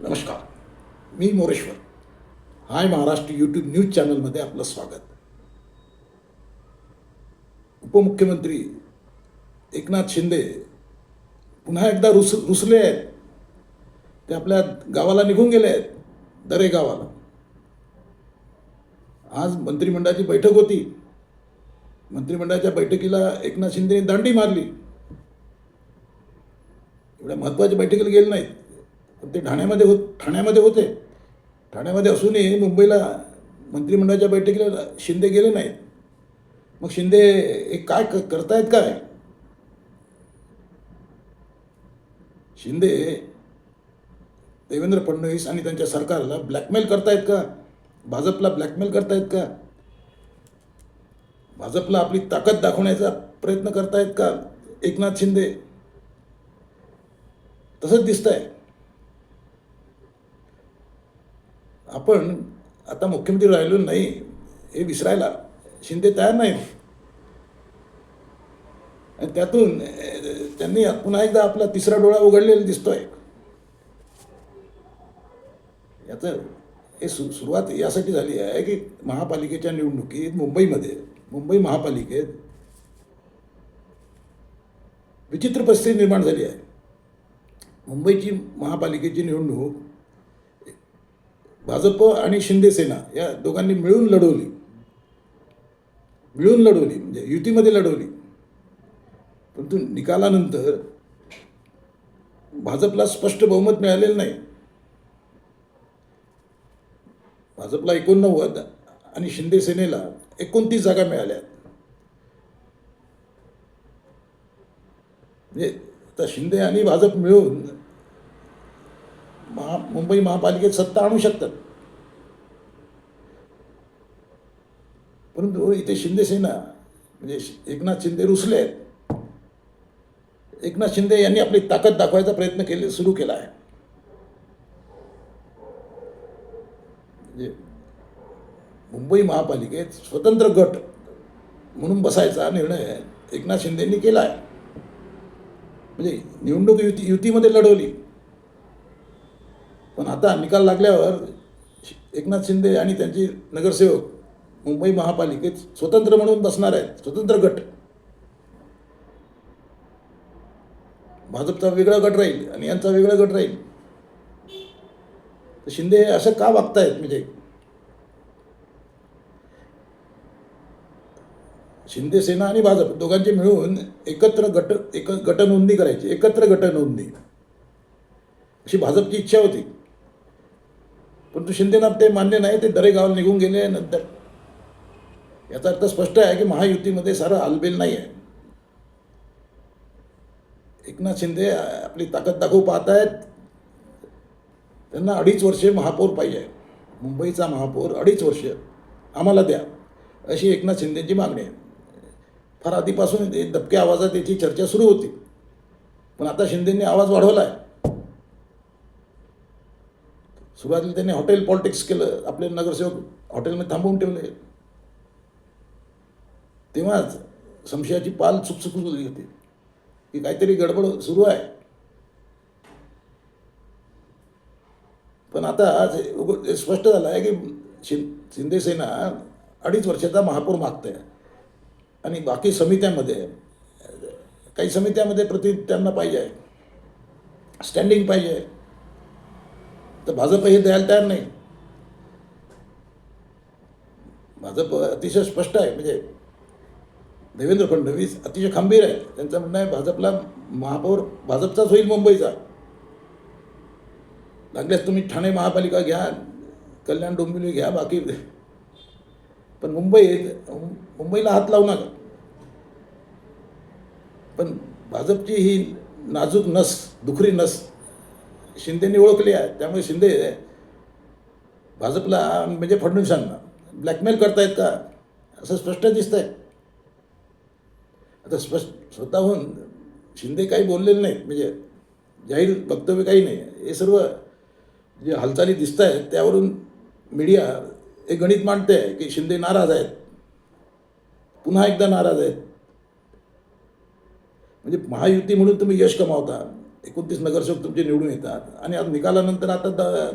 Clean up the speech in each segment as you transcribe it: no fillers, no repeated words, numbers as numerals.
नमस्कार, मी मोरेश्वर. हाय Maharashtra YouTube news चॅनलमध्ये आपलं स्वागत. उपमुख्यमंत्री एकनाथ शिंदे पुन्हा एकदा रुसले आहेत. ते आपल्या गावाला निघून गेले आहेत, दरे गावाला. आज मंत्रिमंडळाची बैठक होती. मंत्रिमंडळाच्या बैठकीला एकनाथ शिंदेने दांडी मारली. एवढ्या महत्त्वाच्या बैठकीला गेले नाहीत, पण ते ठाण्यामध्ये होते. ठाण्यामध्ये असूनही मुंबईला मंत्रिमंडळाच्या बैठकीला शिंदे गेले नाहीत. मग शिंदे एक काय करतायत काय? शिंदे देवेंद्र फडणवीस आणि त्यांच्या सरकारला ब्लॅकमेल करतायत का? भाजपला ब्लॅकमेल करतायत का? भाजपला आपली ताकद दाखवण्याचा प्रयत्न करतायत का एकनाथ शिंदे? तसंच दिसतंय. आपण आता मुख्यमंत्री राहिलो नाही हे विसरायला शिंदे तयार नाही. आणि त्यातून त्यांनी पुन्हा एकदा आपला तिसरा डोळा उघडलेला दिसतोय. याचं हे सुरुवात यासाठी झाली आहे की महापालिकेच्या निवडणुकीत मुंबई महापालिकेत विचित्र परिस्थिती निर्माण झाली आहे. मुंबईची महापालिकेची निवडणूक भाजप आणि शिंदे सेना या दोघांनी मिळून लढवली. म्हणजे युतीमध्ये लढवली. परंतु निकालानंतर भाजपला स्पष्ट बहुमत मिळालेलं नाही. भाजपला 89 आणि शिंदे सेनेला 29 जागा मिळाल्या. म्हणजे आता शिंदे आणि भाजप मिळून मुंबई महापालिकेत सत्ता आणू शकतात. परंतु इथे शिंदे सेना म्हणजे एकनाथ शिंदे रुसले आहेत. एकनाथ शिंदे यांनी आपली ताकद दाखवायचा प्रयत्न सुरू केला आहे. म्हणजे मुंबई महापालिकेत स्वतंत्र गट म्हणून बसायचा निर्णय एकनाथ शिंदेंनी केला आहे. म्हणजे निवडणूक युतीमध्ये लढवली. पण आता निकाल लागल्यावर एकनाथ शिंदे आणि त्यांचे नगरसेवक मुंबई महापालिकेत स्वतंत्र म्हणून बसणार आहेत. स्वतंत्र गट. भाजपचा वेगळा गट राहील आणि यांचा वेगळा गट राहील. तर शिंदे असं का वागतायत? म्हणजे शिंदे सेना आणि भाजप दोघांचे मिळून एकत्र गट नोंदणी करायची. एकत्र गट नोंदणी अशी भाजपची इच्छा होती. परंतु शिंदेना ते मान्य नाही. ते दरे गावाला निघून गेले. नंतर याचा अर्थ स्पष्ट आहे की महायुतीमध्ये सारं आलबेल नाही आहे. एकनाथ शिंदे आपली ताकद दाखवू पाहत आहेत. त्यांना 2.5 वर्षे महापौर पाहिजे. मुंबईचा महापौर 2.5 वर्ष आम्हाला द्या, अशी एकनाथ शिंदेची मागणी आहे. फार आधीपासून दबक्या आवाजात याची चर्चा सुरू होती. पण आता शिंदेंनी आवाज वाढवला आहे. सुरुवातीला त्यांनी हॉटेल पॉलिटिक्स केलं. आपले नगरसेवक हॉटेलमध्ये थांबवून ठेवले. तेव्हाच संशयाची पाल चुकचुकली होती की काहीतरी गडबड सुरू आहे. पण आता आज स्पष्ट झालं आहे की शिंदे सेना 2.5 वर्षाचा महापौर मागते. आणि बाकी समित्यामध्ये काही समित्यामध्ये त्यांना पाहिजे आहे, स्टँडिंग पाहिजे. तर भाजप हे द्यायला तयार नाही. भाजप अतिशय स्पष्ट आहे. म्हणजे देवेंद्र फडणवीस अतिशय खंबीर आहे. त्यांचं म्हणणं आहे भाजपला महापौर भाजपचाच होईल मुंबईचा. लागल्यास तुम्ही ठाणे महापालिका घ्या, कल्याण डोंबिवली घ्या, बाकी पण मुंबईला हात लावू नका. पण भाजपची ही नाजूक दुखरी नस शिंदेंनी ओळखली आहे. त्यामुळे शिंदे भाजपला म्हणजे फडणवीसांना ब्लॅकमेल करतायत का असं स्पष्ट दिसतंय. आता स्वतःहून शिंदे काही बोललेले नाहीत. म्हणजे जाहीर वक्तव्य काही नाही. हे सर्व जे हालचाली दिसत आहेत त्यावरून मीडिया एक गणित मांडते आहे की शिंदे नाराज आहेत, पुन्हा एकदा नाराज आहेत. म्हणजे महायुती म्हणून तुम्ही यश कमावता, 29 नगरसेवक तुमचे निवडून येतात आणि आज निकालानंतर आता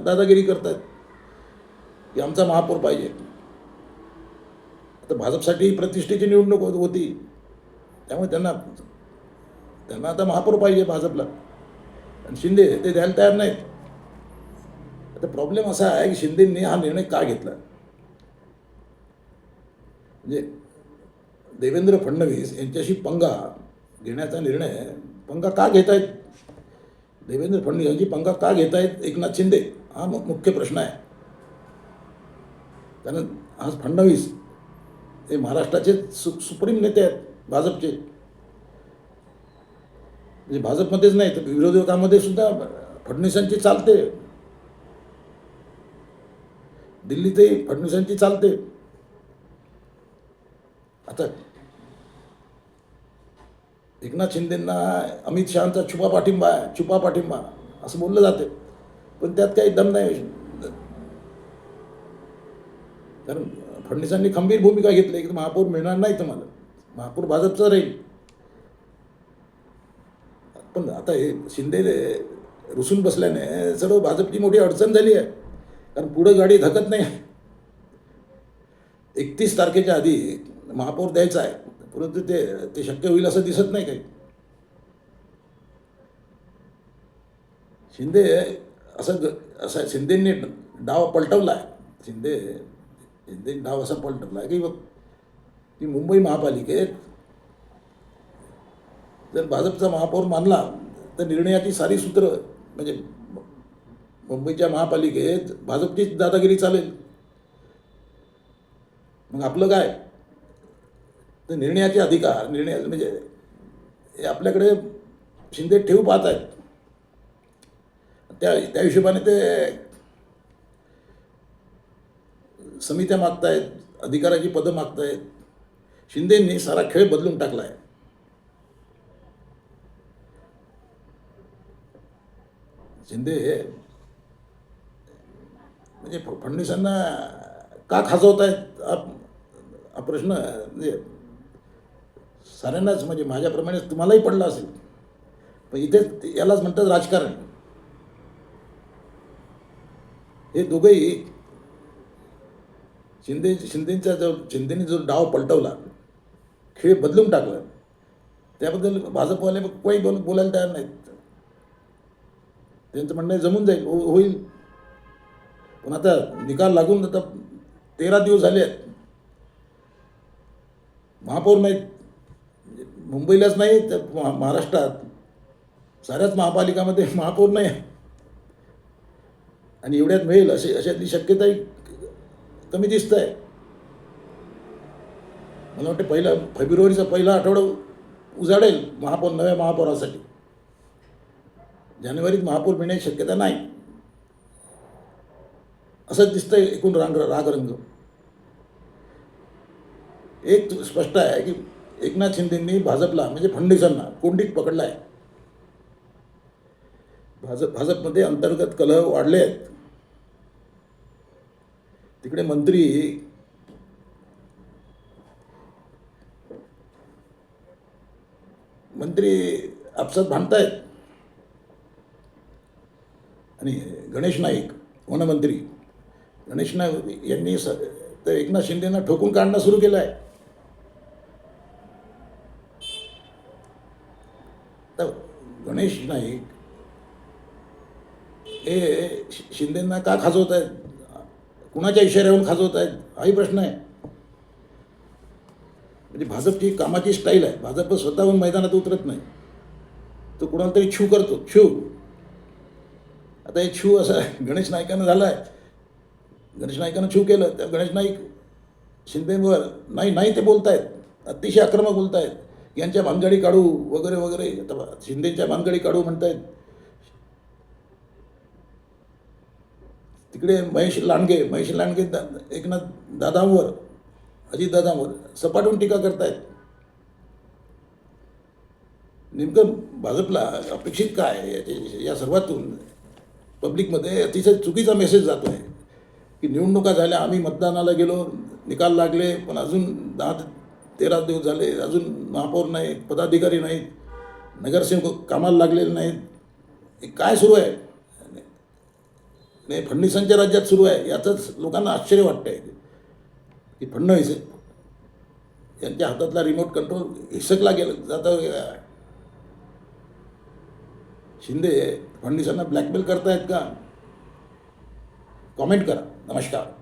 दादागिरी करतात की आमचा महापौर पाहिजे. आता भाजपसाठी प्रतिष्ठेची निवडणूक होती, त्यामुळे त्यांना आता महापौर पाहिजे भाजपला, आणि शिंदे ते द्यायला तयार नाहीत. आता प्रॉब्लेम असा आहे की शिंदेंनी हा निर्णय का घेतला. म्हणजे देवेंद्र फडणवीस यांच्याशी पंगा घेण्याचा पंगा का घेत आहेत, देवेंद्र फडणवीस यांची पंगा का घेत आहेत एकनाथ शिंदे, हा मुख्य प्रश्न आहे. कारण आज फडणवीस हे महाराष्ट्राचे सुप्रीम नेते आहेत भाजपचे. म्हणजे भाजपमध्येच नाही तर विरोधकांमध्ये सुद्धा फडणवीसांची चालते, दिल्लीतही फडणवीसांची चालते. आता एकनाथ शिंदेंना अमित शहांचा छुपा पाठिंबा असं बोललं जाते, पण त्यात काही दम नाही. कारण फडणवीसांनी खंबीर भूमिका घेतली की महापौर मिळणार नाही तुम्हाला, महापौर भाजपचा राहील. पण आता हे शिंदे रुसून बसल्याने सर्व भाजपची मोठी अडचण झाली आहे. कारण पुढं गाडी धकत नाही. 31 तारखेच्या आधी महापौर द्यायचा आहे, परंतु ते शक्य होईल असं दिसत नाही काही. शिंदे असा शिंदेंनी डाव पलटवला आहे. शिंदे डाव असा पलटवला आहे की मुंबई महापालिकेत जर भाजपचा महापौर मानला तर निर्णयाची सारी सूत्र म्हणजे मुंबईच्या महापालिकेत भाजपचीच दादागिरी चालेल. मग आपलं काय तर निर्णयाचे अधिकार म्हणजे हे आपल्याकडे शिंदे ठेवू पाहत आहेत. त्या हिशोबाने ते समित्या मागतायत, अधिकाराची पदं मागतायत. शिंदेंनी सारा खेळ बदलून टाकला आहे. शिंदे म्हणजे फडणवीसांना का खाजवत आहेत हा प्रश्न म्हणजे साऱ्यांनाच, म्हणजे माझ्याप्रमाणे तुम्हालाही पडला असेल. पण इथे यालाच म्हणतात राजकारण. हे दोघंही शिंदेने जो डाव पलटवला, खेळ बदलून टाकला, त्याबद्दल भाजपवाले काही बोलायला तयार नाहीत. त्यांचं म्हणणं जमून जाईल, होईल. पण आता निकाल लागून आता 13 दिवस झाले आहेत, महापौर नाहीत. मुंबईलाच नाही तर महाराष्ट्रात साऱ्याच महापालिकामध्ये महापौर नाही. आणि एवढ्यात मिळेल अशातली शक्यताही कमी दिसत आहे. मला वाटतं फेब्रुवारीचा पहिला आठवडा उजाडेल नव्या महापौरासाठी. जानेवारीत महापौर मिळण्याची शक्यता नाही असंच दिसतंय एकूण रागरंग. एक स्पष्ट आहे की एकनाथ शिंदेंनी भाजपला म्हणजे फडणवीसांना कोंडीत पकडला आहे. भाजपमध्ये अंतर्गत कलह वाढले आहेत. तिकडे मंत्री आपसात भांडतायत. आणि गणेश नाईक वनमंत्री गणेश नाईक यांनी तर एकनाथ शिंदेंना ठोकून काढणं सुरू केलं आहे. तर गणेश नाईक हे शिंदेंना का खाजवत आहेत, कुणाच्या इशाऱ्यावरून खाजवत आहेत, हाही प्रश्न आहे. म्हणजे भाजपची कामाची स्टाईल आहे. भाजप स्वतःहून मैदानात उतरत नाही, तो कुणाला तरी छू करतो. आता हे छू असं गणेश नाईकानं झालं आहे. गणेश नाईकानं छू केलं तर गणेश नाईक शिंदेवर नाही ते बोलत आहेत, अतिशय आक्रमक बोलत आहेत. यांच्या भानगडी काढू वगैरे वगैरे. आता शिंदेच्या भानगडी काढू म्हणतायत. तिकडे महेश लांडगे एकनाथ दादांवर, अजितदादांवर सपाटून टीका करतायत. नेमकं भाजपला अपेक्षित काय या सर्वातून पब्लिकमध्ये अतिशय चुकीचा मेसेज जातो आहे की निवडणुका झाल्या, आम्ही मतदानाला गेलो, निकाल लागले, पण अजून 10-13 दिवस झाले, अजून महापौर नाहीत, पदाधिकारी नाहीत, नगरसेवक कामाला लागलेले नाहीत. हे काय सुरू आहे नाही फडणवीसांच्या राज्यात सुरू आहे याचंच लोकांना आश्चर्य वाटतं आहे की फडणवीस यांच्या हातातला रिमोट कंट्रोल हिसकला गेलं जातं. शिंदे फडणवीसांना ब्लॅकमेल करतायत का? कॉमेंट करा. नमस्कार.